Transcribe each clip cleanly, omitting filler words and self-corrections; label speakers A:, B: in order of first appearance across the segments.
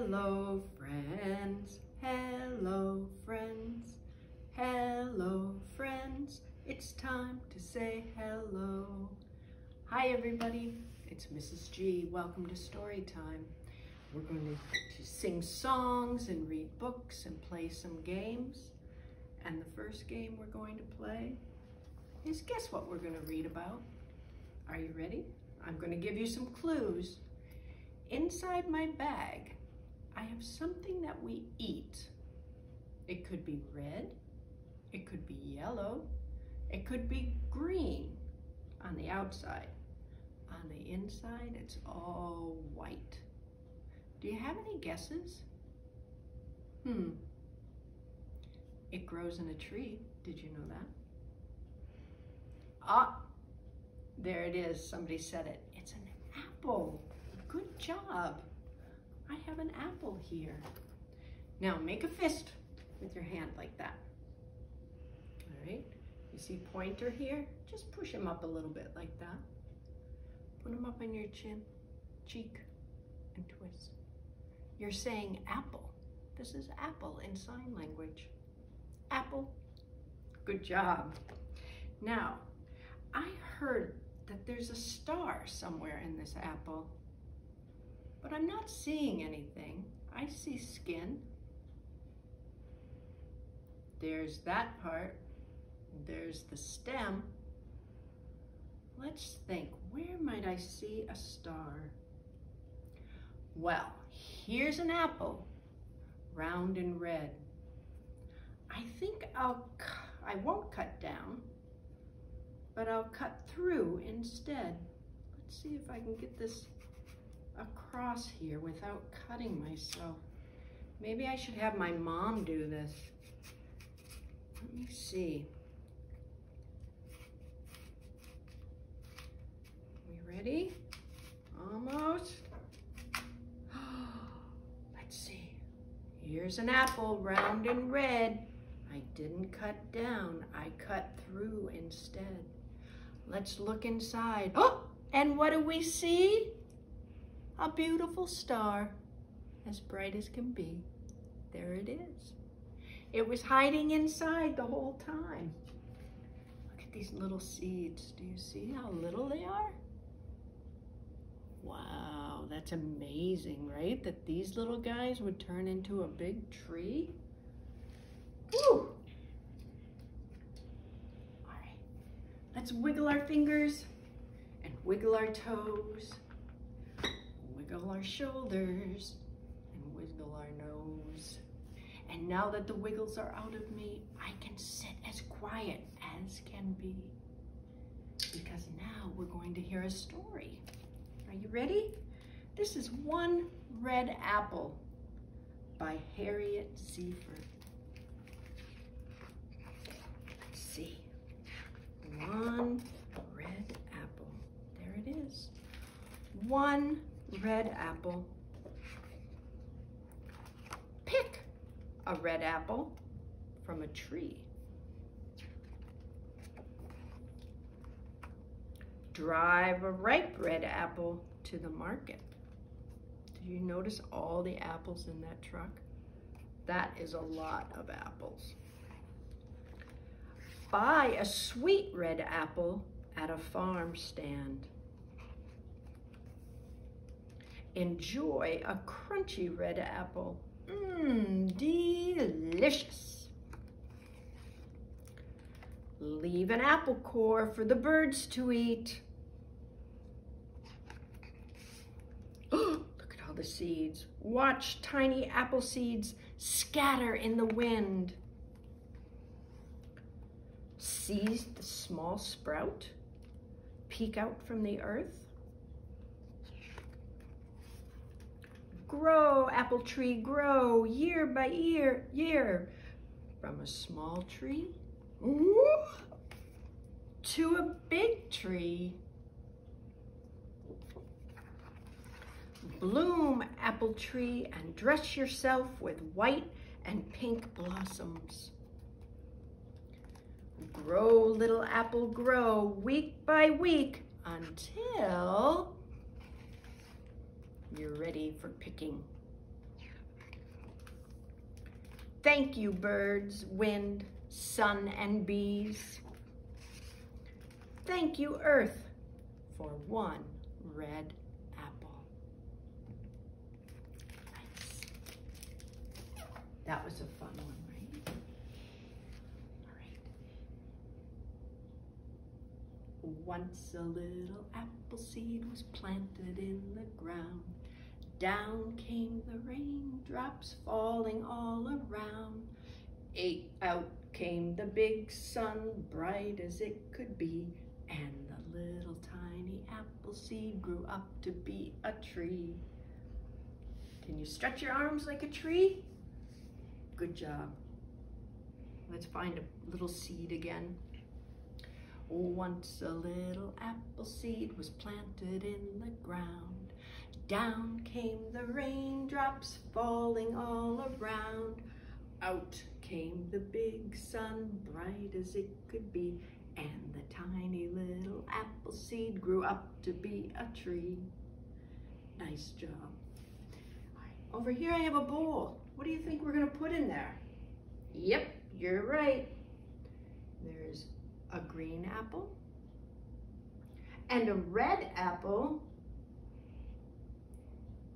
A: Hello, friends. Hello, friends. Hello, friends. It's time to say hello. Hi, everybody. It's Mrs. G. Welcome to Story Time. We're going to sing songs and read books and play some games. And the first game we're going to play is guess what we're going to read about. Are you ready? I'm going to give you some clues. Inside my bag, I have something that we eat. It could be red, it could be yellow, it could be green on the outside. On the inside, it's all white. Do you have any guesses? It grows in a tree. Did you know that? Ah, there it is. Somebody said it. It's an apple. Good job. I have an apple here. Now make a fist with your hand like that. All right. You see pointer here? Just push him up a little bit like that. Put him up on your chin, cheek, and twist. You're saying apple. This is apple in sign language. Apple. Good job. Now, I heard that there's a star somewhere in this apple, but I'm not seeing anything. I see skin. There's that part. There's the stem. Let's think, where might I see a star? Well, here's an apple, round and red. I think I won't cut down, but I'll cut through instead. Let's see if I can get this across here without cutting myself. Maybe I should have my mom do this. Let me see. We ready? Almost. Let's see. Here's an apple, round and red. I didn't cut down, I cut through instead. Let's look inside. Oh, and what do we see? A beautiful star, as bright as can be. There it is. It was hiding inside the whole time. Look at these little seeds. Do you see how little they are? Wow, that's amazing, right? That these little guys would turn into a big tree. Woo! All right, let's wiggle our fingers and wiggle our toes. Wiggle our shoulders and wiggle our nose. And now that the wiggles are out of me, I can sit as quiet as can be. Because now we're going to hear a story. Are you ready? This is One Red Apple by Harriet Ziefert. Let's see. One red apple. There it is. One red apple. Pick a red apple from a tree. Drive a ripe red apple to the market. Did you notice all the apples in that truck? That is a lot of apples. Buy a sweet red apple at a farm stand. Enjoy a crunchy red apple. Delicious. Leave an apple core for the birds to eat. Look at all the seeds. Watch tiny apple seeds scatter in the wind. See the small sprout peek out from the earth. Grow, apple tree, grow, year by year, from a small tree to a big tree. Bloom, apple tree, and dress yourself with white and pink blossoms. Grow, little apple, grow, week by week, until you're ready for picking. Thank you, birds, wind, sun, and bees. Thank you, earth, for one red apple. Nice. That was a fun one, right? All right. Once a little apple seed was planted in the ground. Down came the raindrops falling all around. Out came the big sun, bright as it could be, and the little tiny apple seed grew up to be a tree. Can you stretch your arms like a tree? Good job. Let's find a little seed again. Once a little apple seed was planted in the ground. Down came the raindrops falling all around. Out came the big sun, bright as it could be, and the tiny little apple seed grew up to be a tree. Nice job. All right, over here I have a bowl. What do you think we're gonna put in there? Yep, you're right. There's a green apple and a red apple.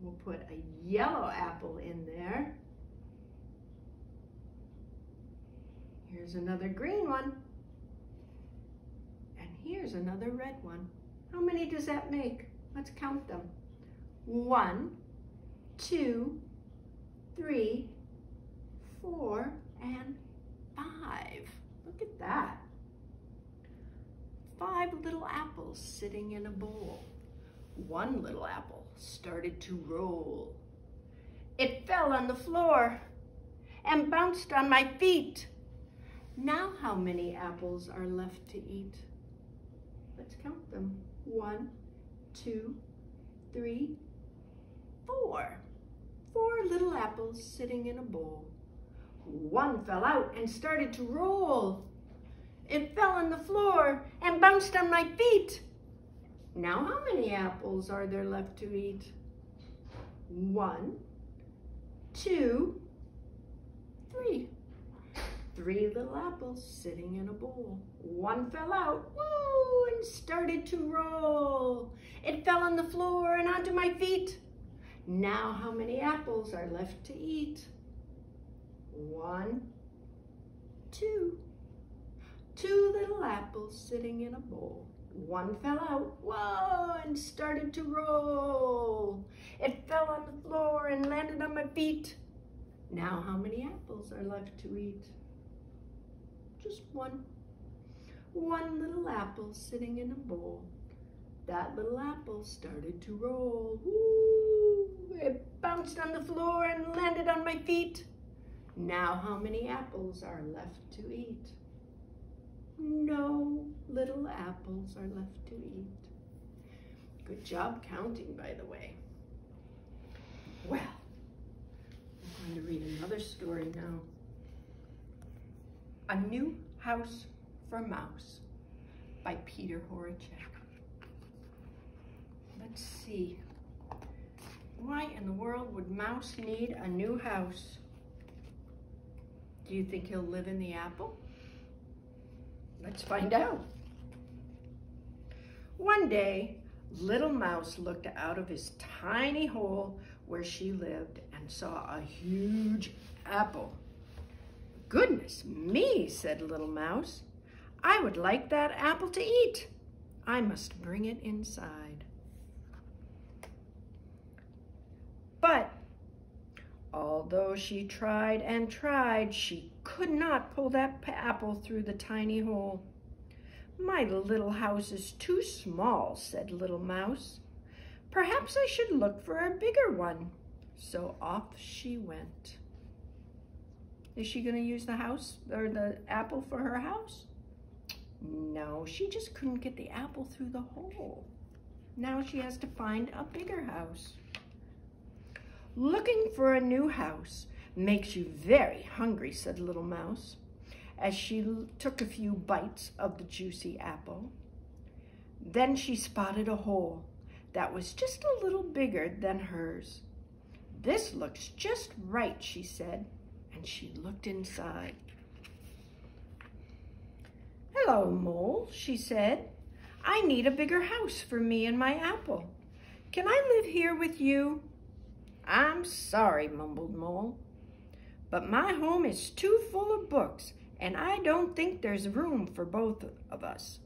A: We'll put a yellow apple in there. Here's another green one. And here's another red one. How many does that make? Let's count them. 1, 2, 3, 4, and 5. Look at that. 5 little apples sitting in a bowl. One little apple started to roll. It fell on the floor and bounced on my feet. Now how many apples are left to eat? Let's count them. 1, 2, 3, 4. 4 little apples sitting in a bowl. One fell out and started to roll. It fell on the floor and bounced on my feet. Now how many apples are there left to eat? 1, 2, 3. 3 little apples sitting in a bowl. One fell out, woo, and started to roll. It fell on the floor and onto my feet. Now how many apples are left to eat? 1, 2. 2 little apples sitting in a bowl. One fell out, whoa, and started to roll. It fell on the floor and landed on my feet. Now how many apples are left to eat? Just 1. 1 little apple sitting in a bowl. That little apple started to roll. Woo! It bounced on the floor and landed on my feet. Now how many apples are left to eat? No little apples are left to eat. Good job counting, by the way. Well, I'm going to read another story now. A New House for Mouse by Peter Horacek. Let's see. Why in the world would Mouse need a new house? Do you think he'll live in the apple? Let's find out. One day, little Mouse looked out of his tiny hole where she lived and saw a huge apple. Goodness me, said little Mouse. I would like that apple to eat. I must bring it inside. But although she tried and tried, she could not pull that apple through the tiny hole. My little house is too small, said little Mouse. Perhaps I should look for a bigger one. So off she went. Is she going to use the house or the apple for her house? No, she just couldn't get the apple through the hole. Now she has to find a bigger house. Looking for a new house makes you very hungry, said little Mouse, as she took a few bites of the juicy apple. Then she spotted a hole that was just a little bigger than hers. This looks just right, she said, and she looked inside. "Hello, Mole," she said. "I need a bigger house for me and my apple. Can I live here with you?" "I'm sorry," mumbled Mole, "but my home is too full of books, and I don't think there's room for both of us."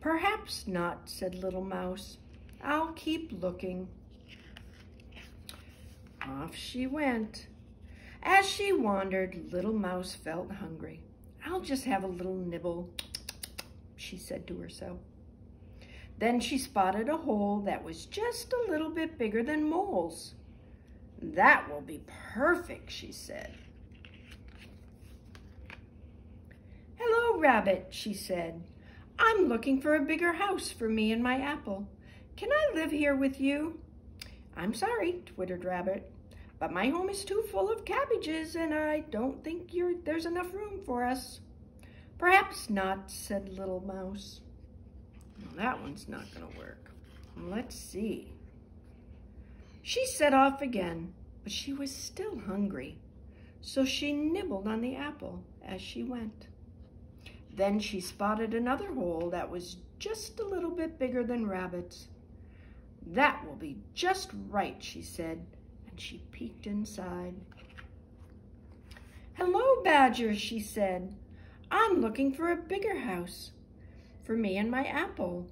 A: "Perhaps not," said Little Mouse. "I'll keep looking." Off she went. As she wandered, Little Mouse felt hungry. "I'll just have a little nibble," she said to herself. Then she spotted a hole that was just a little bit bigger than Mole's. "That will be perfect," she said. "Hello, Rabbit," she said. "I'm looking for a bigger house for me and my apple. Can I live here with you?" "I'm sorry," twittered Rabbit, "but my home is too full of cabbages, and I don't think there's enough room for us." "Perhaps not," said Little Mouse. "Well, that one's not going to work. Let's see." She set off again, but she was still hungry, so she nibbled on the apple as she went. Then she spotted another hole that was just a little bit bigger than Rabbit's. "That will be just right," she said, and she peeked inside. "Hello, Badger," she said. "I'm looking for a bigger house for me and my apple.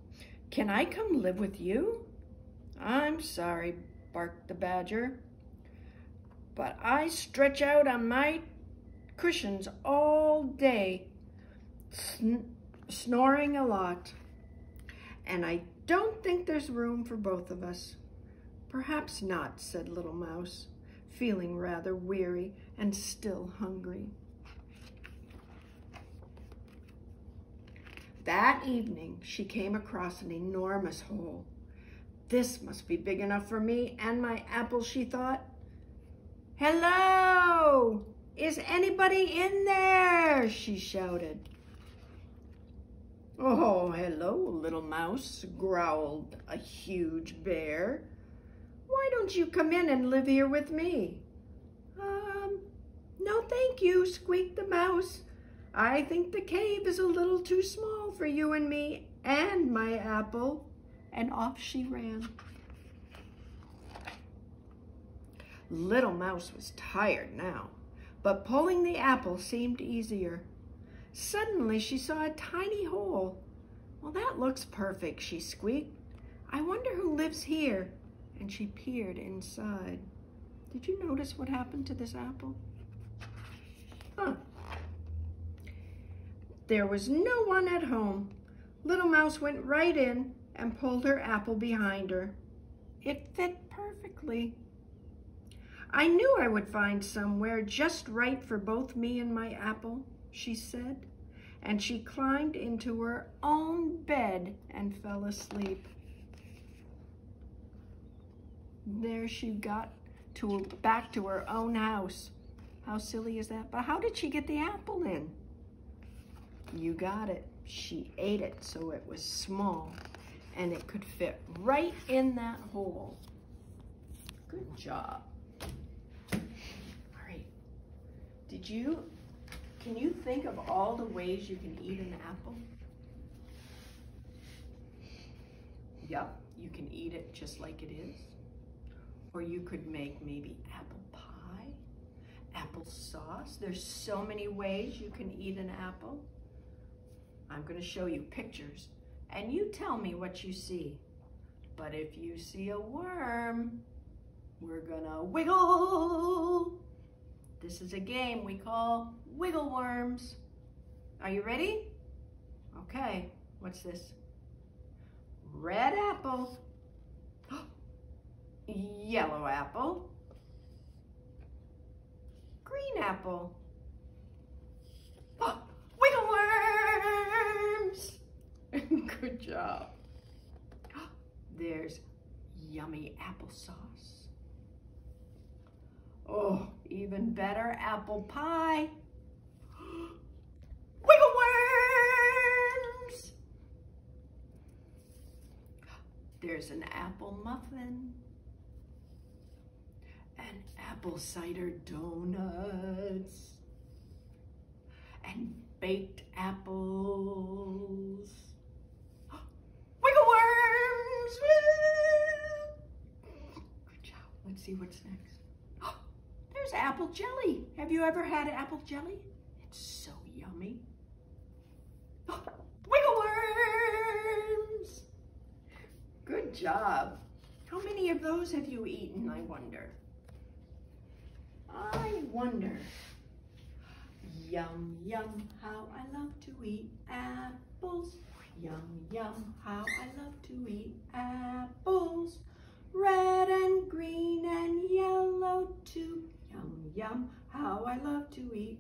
A: Can I come live with you?" "I'm sorry," barked the Badger, "but I stretch out on my cushions all day, snoring a lot, and I don't think there's room for both of us." "Perhaps not," said Little Mouse, feeling rather weary and still hungry. That evening, she came across an enormous hole. "This must be big enough for me and my apple," she thought. "Hello! Is anybody in there?" she shouted. "Oh, hello, Little Mouse," growled a huge bear. "Why don't you come in and live here with me?" "No, thank you," squeaked the mouse. "I think the cave is a little too small for you and me and my apple." And off she ran. Little Mouse was tired now, but pulling the apple seemed easier. Suddenly she saw a tiny hole. "Well, that looks perfect," she squeaked. "I wonder who lives here." And she peered inside. Did you notice what happened to this apple? There was no one at home. Little Mouse went right in and pulled her apple behind her. It fit perfectly. "I knew I would find somewhere just right for both me and my apple," she said, and she climbed into her own bed and fell asleep. There she got back to her own house. How silly is that? But how did she get the apple in? You got it. She ate it so it was small and it could fit right in that hole. Good job. All right. Can you think of all the ways you can eat an apple? Yep, you can eat it just like it is. Or you could make maybe apple pie, apple sauce. There's so many ways you can eat an apple. I'm going to show you pictures, and you tell me what you see. But if you see a worm, we're going to wiggle. This is a game we call Wiggle Worms. Are you ready? Okay, what's this? Red apple. Yellow apple. Green apple. Wiggle worms! Good job. There's yummy applesauce. Oh, even better, apple pie. Wiggle worms! There's an apple muffin. An apple cider donuts and baked apples. Wiggle worms! Good job. Let's see what's next. There's apple jelly. Have you ever had apple jelly? It's so yummy. Wiggle worms! Good job. How many of those have you eaten, I wonder? I wonder. Yum, yum, how I love to eat apples. Yum, yum, how I love to eat apples. Red and green and yellow too. Yum, yum, how I love to eat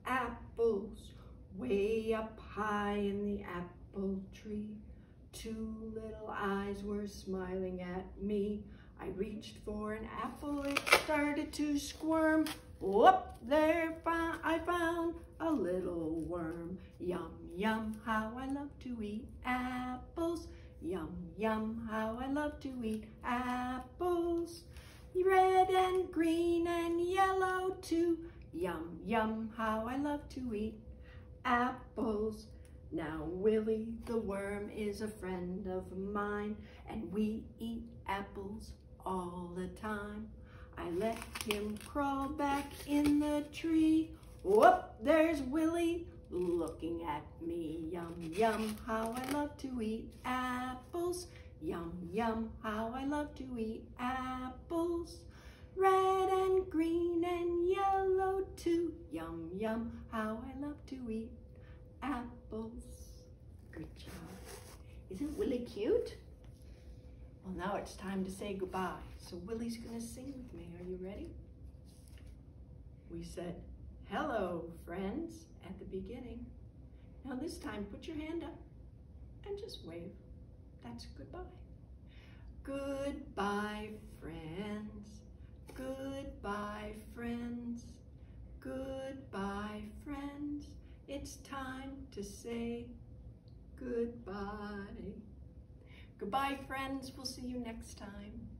A: apples. Way up high in the apple tree, two little eyes were smiling at me. I reached for an apple, it started to squirm. Whoop, there I found a little worm. Yum, yum, how I love to eat apples. Yum, yum, how I love to eat apples. Red and green and yellow too. Yum, yum, how I love to eat apples. Now Willie the worm is a friend of mine, and we eat apples all the time. I let him crawl back in the tree. Whoop, there's Willie looking at me. Yum, yum, how I love to eat apples. Yum, yum, how I love to eat apples. Red and green and yellow too. Yum, yum, how I love to eat apples. Good job. Isn't Willie cute? Well, now it's time to say goodbye. So Willie's gonna sing with me. Are you ready? We said, hello, friends, at the beginning. Now this time, put your hand up and just wave. That's goodbye. Goodbye, friends. Goodbye, friends. Goodbye, friends. It's time to say goodbye. Goodbye, friends. We'll see you next time.